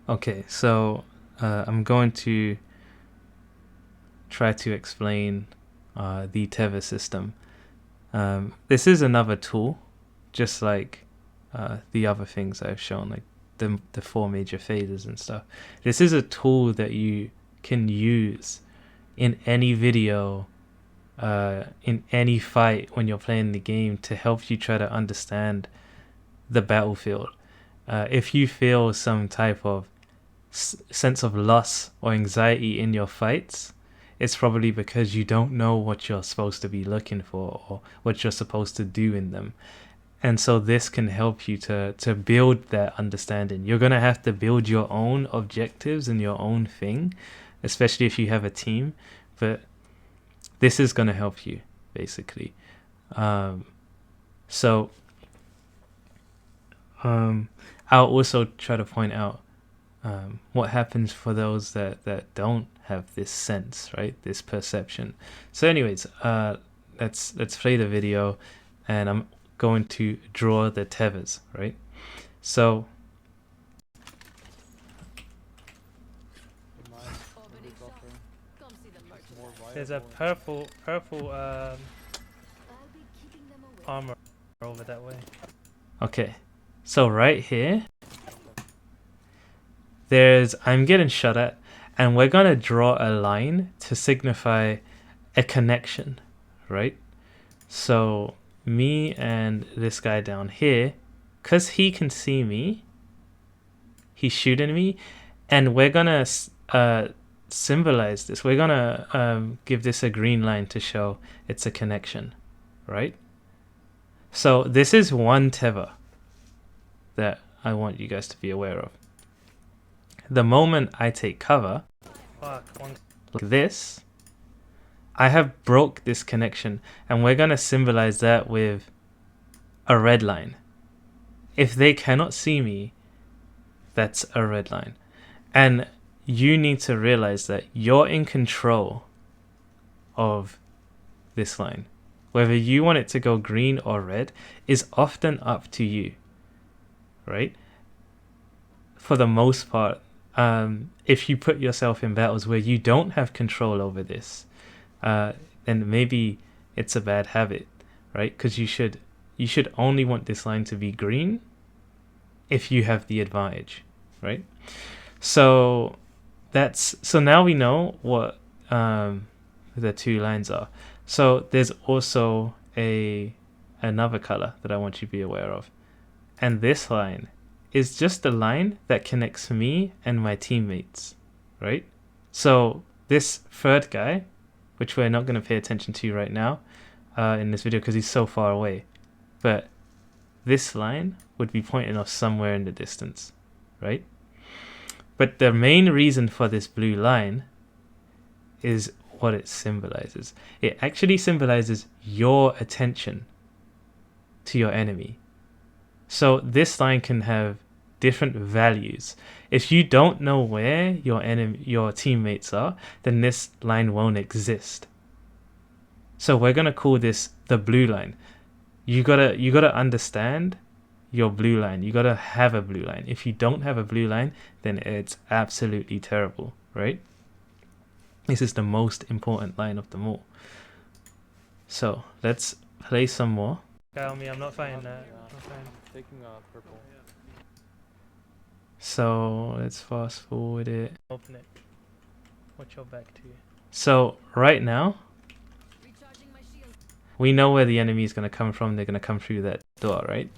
Okay, so I'm going to try to explain the tether system. This is another tool, just like the other things I've shown, like the four major phases and stuff. This is a tool that you can use in any video, in any fight when you're playing the game to help you try to understand the battlefield. If you feel some type of sense of loss or anxiety in your fights, it's probably because you don't know what you're supposed to be looking for or what you're supposed to do in them. And so this can help you to build that understanding. You're going to have to build your own objectives and your own thing, especially if you have a team. But this is going to help you, basically. So I'll also try to point out what happens for those that don't have this sense, right? This perception. So anyways, let's play the video, and I'm going to draw the tethers, right? So there's a purple armor over that way. Okay, so right here I'm getting shot at, and we're gonna draw a line to signify a connection, right? So me and this guy down here, because he can see me, he's shooting me, and we're gonna symbolize this. We're gonna give this a green line to show it's a connection, right? So this is one tether that I want you guys to be aware of. The moment I take cover, like this, I have broke this connection, and we're going to symbolize that with a red line. If they cannot see me, that's a red line. And you need to realize that you're in control of this line. Whether you want it to go green or red is often up to you, right? For the most part, if you put yourself in battles where you don't have control over this, then maybe it's a bad habit, right? Because you should only want this line to be green if you have the advantage, right? So now we know what the two lines are. So there's also another color that I want you to be aware of, and this line is just the line that connects me and my teammates, right? So this third guy, which we're not going to pay attention to right now in this video because he's so far away, but this line would be pointing us somewhere in the distance, right? But the main reason for this blue line is what it symbolizes. It actually symbolizes your attention to your enemy. So this line can have different values. If you don't know where your teammates are, then this line won't exist. So we're gonna call this the blue line. You gotta understand your blue line. You gotta have a blue line. If you don't have a blue line, then it's absolutely terrible, right? This is the most important line of them all. So let's play some more. Tell me, I'm not fighting that. Taking purple. So let's fast forward it. Open it. Watch your back to you. So right now, we know where the enemy is going to come from. They're going to come through that door, right?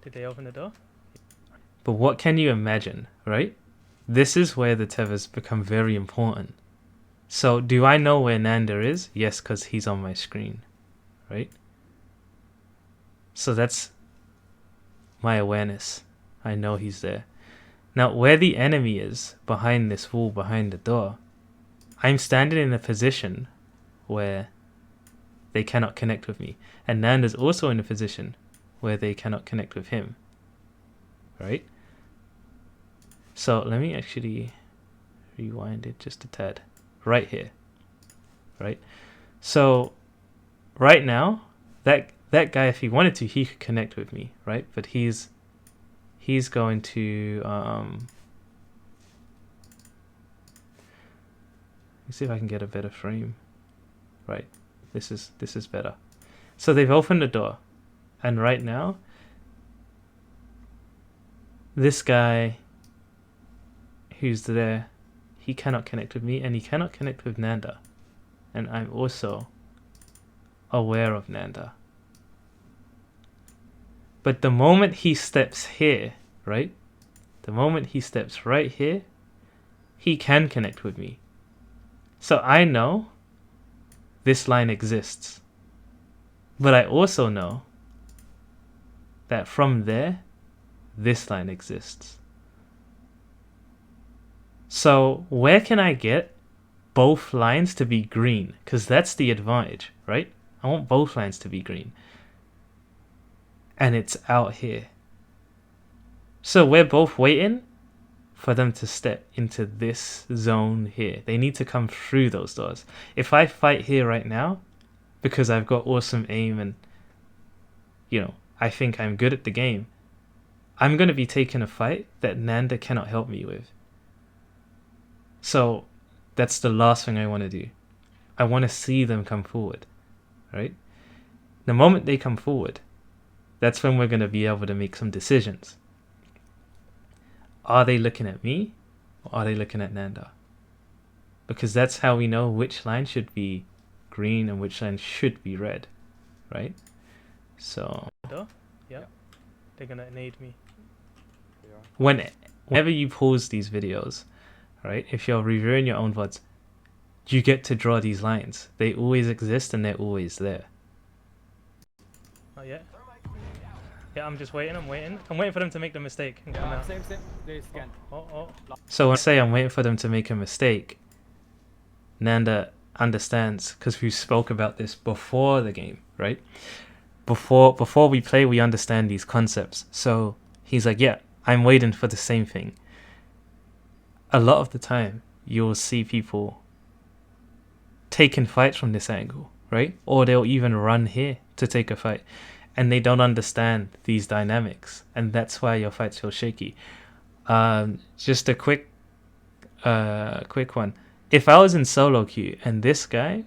Did they open the door? But what can you imagine, right? This is where the tethers become very important. So do I know where Nanda is? Yes, because he's on my screen, right? So that's my awareness. I know he's there. Now, where the enemy is, behind this wall, behind the door, I'm standing in a position where they cannot connect with me. And Nanda's also in a position where they cannot connect with him. Right? So let me actually rewind it just a tad. Right here. Right? So right now, that guy, if he wanted to, he could connect with me, right? But he's he's going to let's see if I can get a better frame. Right, this is better. So they've opened the door, and right now this guy who's there, he cannot connect with me, and he cannot connect with Nanda, and I'm also aware of Nanda. But the moment he steps here, right, the moment he steps right here, he can connect with me. So I know this line exists, but I also know that from there, this line exists. So where can I get both lines to be green? Because that's the advantage, right? I want both lines to be green. And it's out here. So we're both waiting for them to step into this zone here. They need to come through those doors. If I fight here right now, because I've got awesome aim and, you know, I think I'm good at the game, I'm going to be taking a fight that Nanda cannot help me with. So that's the last thing I want to do. I want to see them come forward, right? The moment they come forward, that's when we're going to be able to make some decisions. Are they looking at me, or are they looking at Nanda? Because that's how we know which line should be green and which line should be red, right? So yeah, they're gonna nade me. Whenever you pause these videos, right, if you're reviewing your own VODs, you get to draw these lines. They always exist and they're always there. Oh yeah. Yeah, I'm just waiting. I'm waiting for them to make the mistake and come out. Same. They scan. So when I say I'm waiting for them to make a mistake, Nanda understands, because we spoke about this before the game, right? Before we play, we understand these concepts. So he's like, yeah, I'm waiting for the same thing. A lot of the time, you'll see people taking fights from this angle, right? Or they'll even run here to take a fight. And they don't understand these dynamics, and that's why your fights feel shaky. Just a quick one. If I was in solo queue and this guy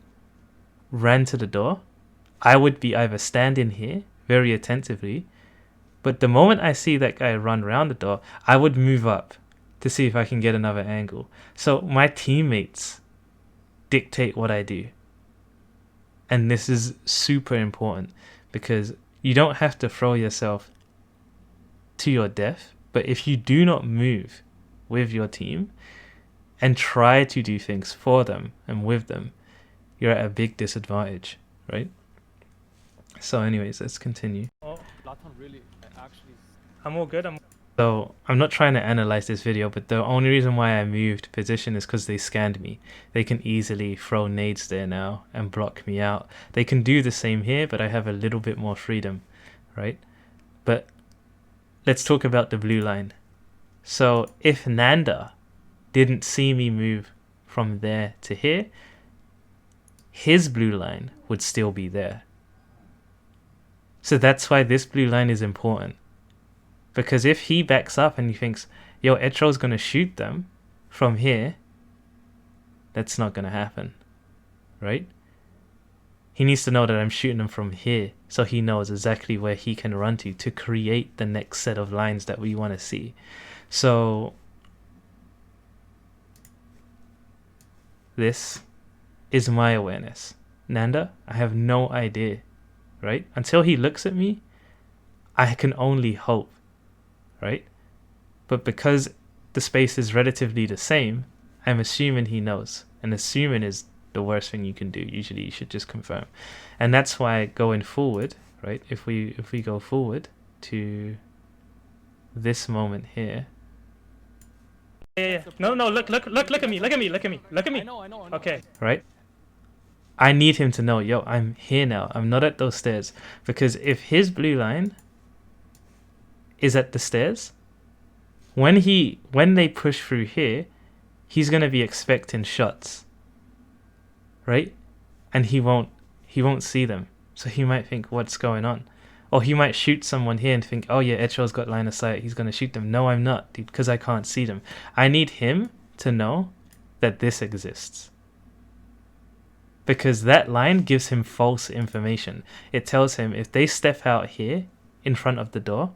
ran to the door, I would be either standing here very attentively, but the moment I see that guy run around the door, I would move up to see if I can get another angle. So my teammates dictate what I do. And this is super important, because you don't have to throw yourself to your death, but if you do not move with your team and try to do things for them and with them, you're at a big disadvantage, right? So anyways, let's continue. I'm all good. So I'm not trying to analyze this video, but the only reason why I moved position is because they scanned me. They can easily throw nades there now and block me out. They can do the same here, but I have a little bit more freedom, right? But let's talk about the blue line. So if Nanda didn't see me move from there to here, his blue line would still be there. So that's why this blue line is important. Because if he backs up and he thinks, yo, Etro's going to shoot them from here, that's not going to happen, right? He needs to know that I'm shooting them from here, so he knows exactly where he can run to create the next set of lines that we want to see. So this is my awareness. Nanda, I have no idea, right? Until he looks at me, I can only hope. Right? But because the space is relatively the same, I'm assuming he knows. And assuming is the worst thing you can do. Usually you should just confirm. And that's why going forward, right? If we go forward to this moment here. Yeah. No, look at me. Look at me. I know. Okay. Right? I need him to know, yo, I'm here now. I'm not at those stairs. Because if his blue line is at the stairs, when they push through here, he's gonna be expecting shots, right? And he won't see them, so he might think, what's going on? Or he might shoot someone here and think, oh yeah, Echo's got line of sight, he's going to shoot them. No, I'm not, dude, because I can't see them. I need him to know that this exists. Because that line gives him false information. It tells him if they step out here in front of the door,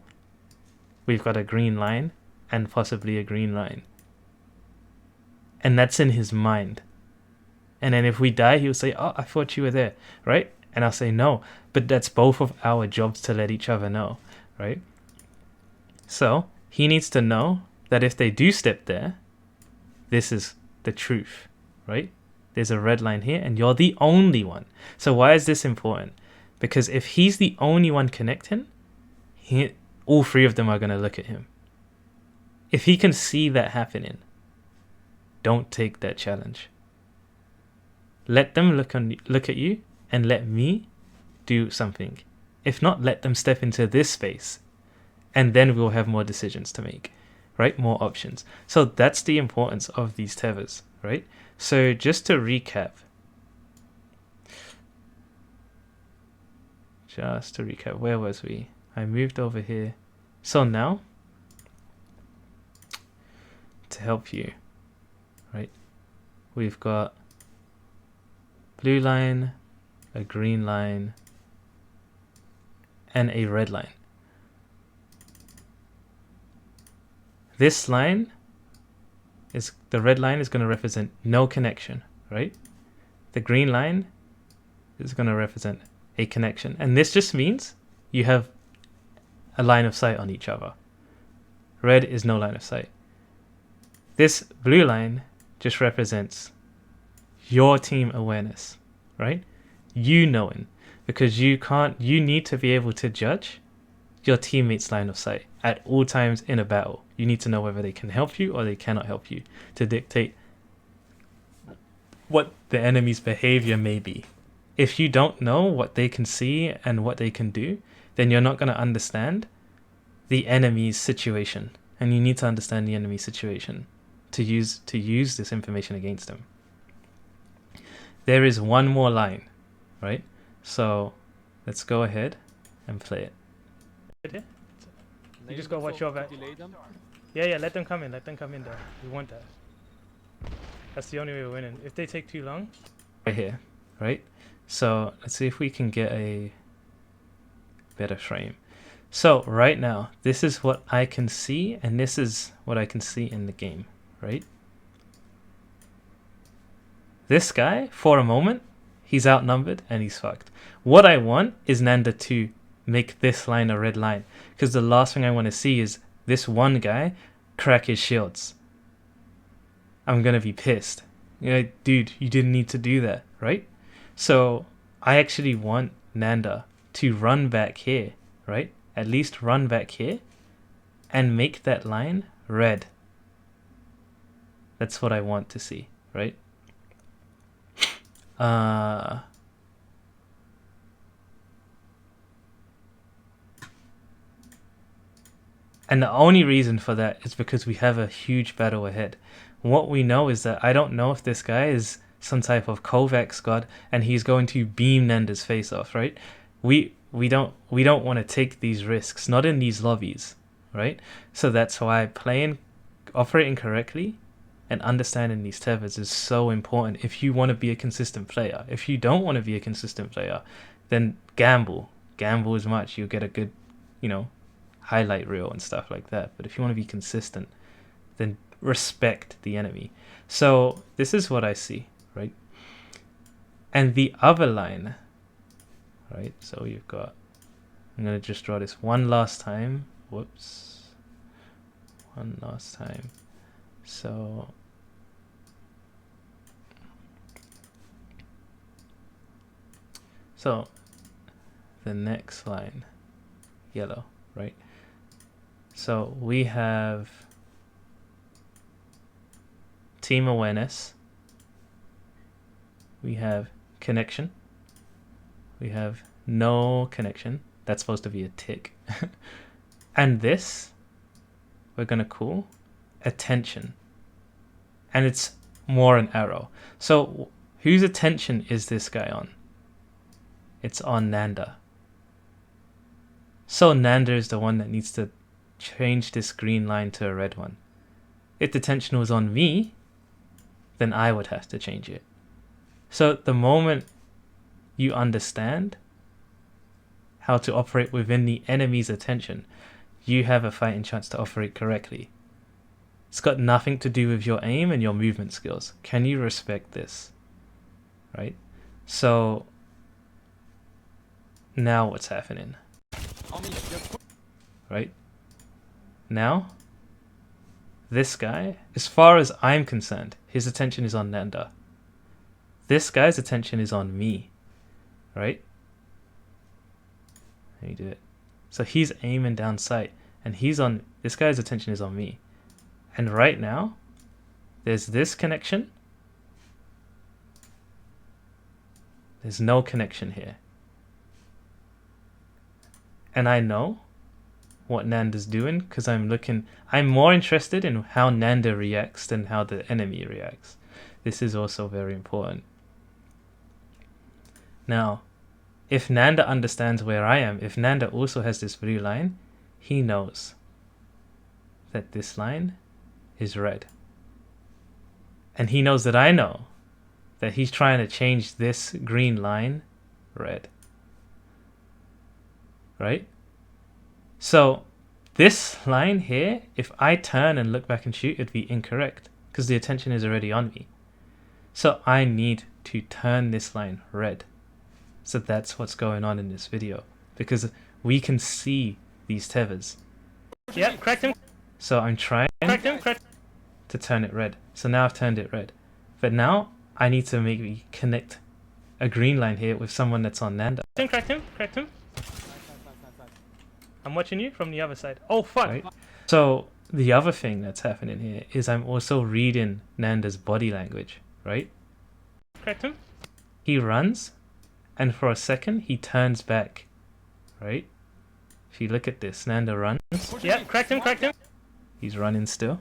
we've got a green line and possibly a green line. And that's in his mind. And then if we die, he'll say, oh, I thought you were there, right? And I'll say no. But that's both of our jobs to let each other know, right? So he needs to know that if they do step there, this is the truth, right? There's a red line here and you're the only one. So why is this important? Because if he's the only one connecting, all three of them are going to look at him. If he can see that happening, don't take that challenge. Let them look at you and let me do something. If not, let them step into this space and then we'll have more decisions to make, right? More options. So that's the importance of these tethers, right? So just to recap, where was we? I moved over here. So now, to help you, right? We've got blue line, a green line, and a red line. This line is, the red line is going to represent no connection, right? The green line is going to represent a connection. And this just means you have a line of sight on each other. Red is no line of sight. This blue line just represents your team awareness, right? You knowing, because you need to be able to judge your teammates' line of sight at all times in a battle. You need to know whether they can help you or they cannot help you to dictate what the enemy's behavior may be. If you don't know what they can see and what they can do, then you're not going to understand the enemy's situation. And you need to understand the enemy's situation to use this information against them. There is one more line, right? So let's go ahead and play it. You just gotta watch your back. Yeah, let them come in. Let them come in there. We want that. That's the only way we're winning. If they take too long, right here, right? So let's see if we can get a better frame. So right now, this is what I can see, and this is what I can see in the game, right? This guy, for a moment, he's outnumbered and he's fucked. What I want is Nanda to make this line a red line, because the last thing I want to see is this one guy crack his shields. I'm gonna be pissed. You know, dude, you didn't need to do that, right? So I actually want Nanda to run back here, right? At least run back here and make that line red. That's what I want to see, right? And the only reason for that is because we have a huge battle ahead. What we know is that I don't know if this guy is some type of Kovacs god and he's going to beam Nanda's face off, right? We don't want to take these risks, not in these lobbies, right? So that's why operating correctly and understanding these tethers is so important if you want to be a consistent player. If you don't want to be a consistent player, then gamble as much. You'll get a good, highlight reel and stuff like that. But if you want to be consistent, then respect the enemy. So this is what I see, right? And the other line, right? So you've got, I'm going to just draw this one last time. Whoops. One last time. So the next line, yellow, right? So we have team awareness, we have connection, we have no connection. That's supposed to be a tick. And this we're gonna call attention, and it's more an arrow. So whose attention is this guy on? It's on Nanda. So Nanda is the one that needs to change this green line to a red one. If the tension was on me, then I would have to change it. So the moment you understand how to operate within the enemy's attention, you have a fighting chance to operate correctly. It's got nothing to do with your aim and your movement skills. Can you respect this? Right? So now what's happening? Right? Now, this guy, as far as I'm concerned, his attention is on Nanda. This guy's attention is on me. Right? Let me do it. So he's aiming down sight, and this guy's attention is on me. And right now, there's this connection. There's no connection here. And I know what Nanda's doing because I'm more interested in how Nanda reacts than how the enemy reacts. This is also very important. Now, if Nanda understands where I am, if Nanda also has this blue line, he knows that this line is red. And he knows that I know that he's trying to change this green line red. Right? So this line here, if I turn and look back and shoot, it'd be incorrect because the attention is already on me. So I need to turn this line red. So that's what's going on in this video because we can see these tethers. Yeah, cracked him. So I'm trying to turn it red. So now I've turned it red. But now I need to maybe connect a green line here with someone that's on Nanda. Cracked him. I'm watching you from the other side. Oh, fuck. Right? So the other thing that's happening here is I'm also reading Nanda's body language, right? Cracked him. He runs, and for a second, he turns back, right? If you look at this, Nanda runs. Yeah, cracked him. He's running still.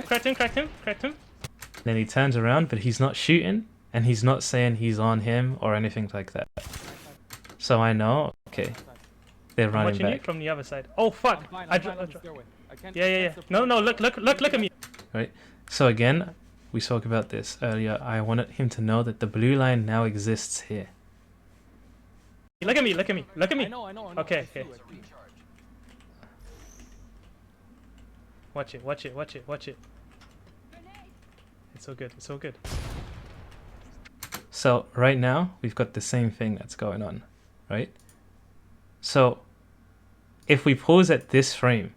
Cracked him. Then he turns around, but he's not shooting, and he's not saying he's on him or anything like that. So I know, okay. They're running back. You from the other side. Oh fuck! Yeah. No, look at me. Right. So again, we spoke about this earlier. I wanted him to know that the blue line now exists here. Look at me. I know. Okay. Watch it. It's all good. So right now we've got the same thing that's going on, right? So if we pause at this frame,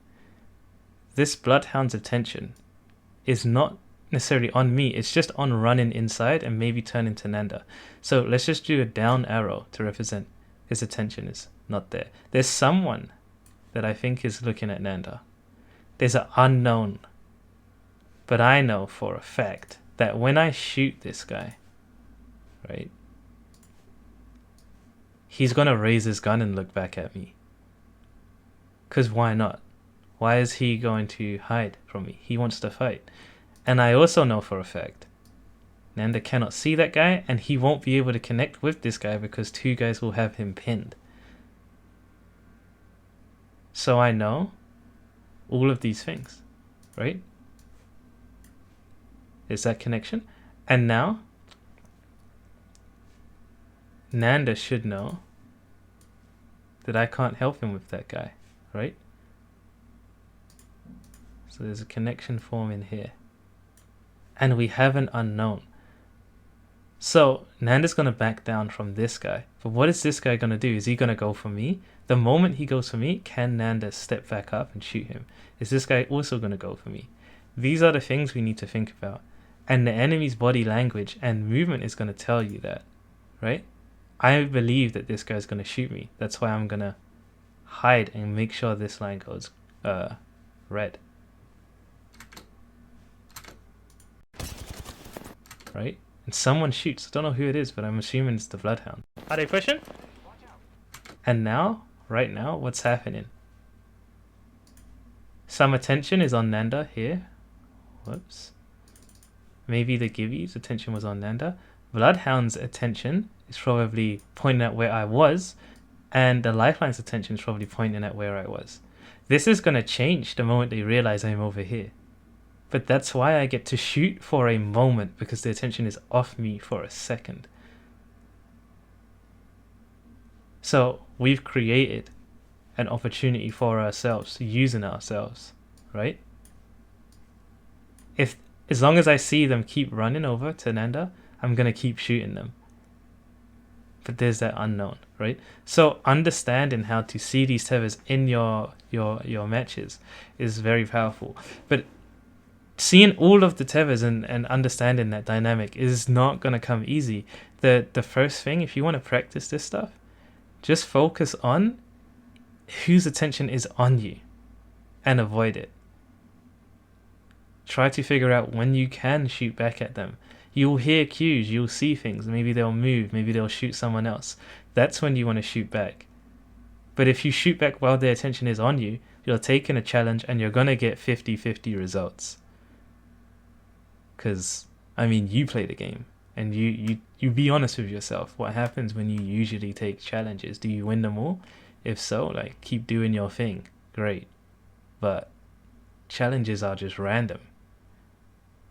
this bloodhound's attention is not necessarily on me, it's just on running inside and maybe turning to Nanda. So let's just do a down arrow to represent his attention is not there. There's someone that I think is looking at Nanda. There's an unknown. But I know for a fact that when I shoot this guy, right, he's gonna raise his gun and look back at me. Because why not? Why is he going to hide from me? He wants to fight. And I also know for a fact Nanda cannot see that guy, and he won't be able to connect with this guy because two guys will have him pinned. So I know all of these things, right? Is that connection? And now Nanda should know that I can't help him with that guy, right? So there's a connection forming here. And we have an unknown. So Nanda's going to back down from this guy. But what is this guy going to do? Is he going to go for me? The moment he goes for me, can Nanda step back up and shoot him? Is this guy also going to go for me? These are the things we need to think about. And the enemy's body language and movement is going to tell you that, right? I believe that this guy's going to shoot me. That's why I'm going to hide and make sure this line goes red. Right? And someone shoots. I don't know who it is, but I'm assuming it's the Bloodhound. Are they pushing? And now, right now, what's happening? Some attention is on Nanda here. Whoops. Maybe the Gibby's attention was on Nanda. Bloodhound's attention is probably pointing at where I was, and the lifeline's attention is probably pointing at where I was. This is going to change the moment they realize I'm over here. But that's why I get to shoot for a moment, because the attention is off me for a second. So we've created an opportunity for ourselves, using ourselves, right? If as long as I see them keep running over to Nanda, I'm gonna keep shooting them. But there's that unknown, right? So understanding how to see these tethers in your matches is very powerful. But seeing all of the tethers and understanding that dynamic is not gonna come easy. The first thing, if you want to practice this stuff, just focus on whose attention is on you and avoid it. Try to figure out when you can shoot back at them. You'll hear cues, you'll see things, maybe they'll move, maybe they'll shoot someone else. That's when you want to shoot back. But if you shoot back while their attention is on you, you're taking a challenge and you're going to get 50-50 results. Because, I mean, you play the game. And you be honest with yourself. What happens when you usually take challenges? Do you win them all? If so, like, keep doing your thing. Great. But challenges are just random.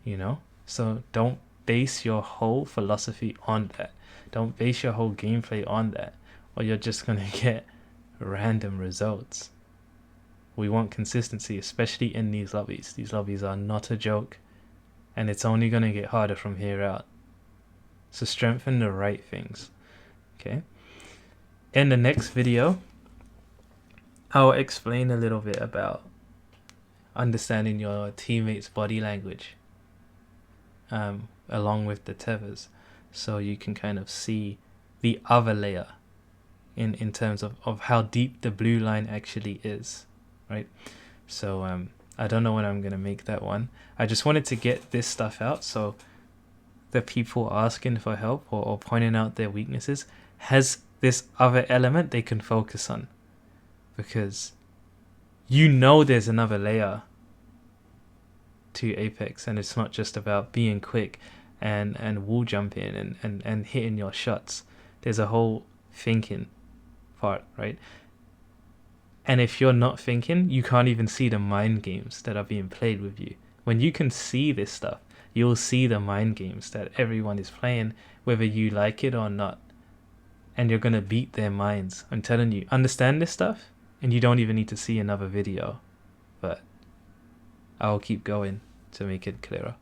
You know? So don't base your whole philosophy on that. Don't base your whole gameplay on that, or you're just going to get random results. We want consistency, especially in these lobbies. These lobbies are not a joke, and it's only going to get harder from here out. So strengthen the right things. Okay? In the next video, I'll explain a little bit about understanding your teammates' body language, along with the tethers, so you can kind of see the other layer in terms of how deep the blue line actually is, right? So I don't know when I'm gonna make that one. I just wanted to get this stuff out so the people asking for help or pointing out their weaknesses has this other element they can focus on, because you know there's another layer to Apex, and it's not just about being quick and wall jumping and hitting your shots. There's a whole thinking part, right? And if you're not thinking, you can't even see the mind games that are being played with you. When you can see this stuff, you'll see the mind games that everyone is playing, whether you like it or not. And you're gonna beat their minds. I'm telling you, understand this stuff, and you don't even need to see another video. But I'll keep going to make it clearer.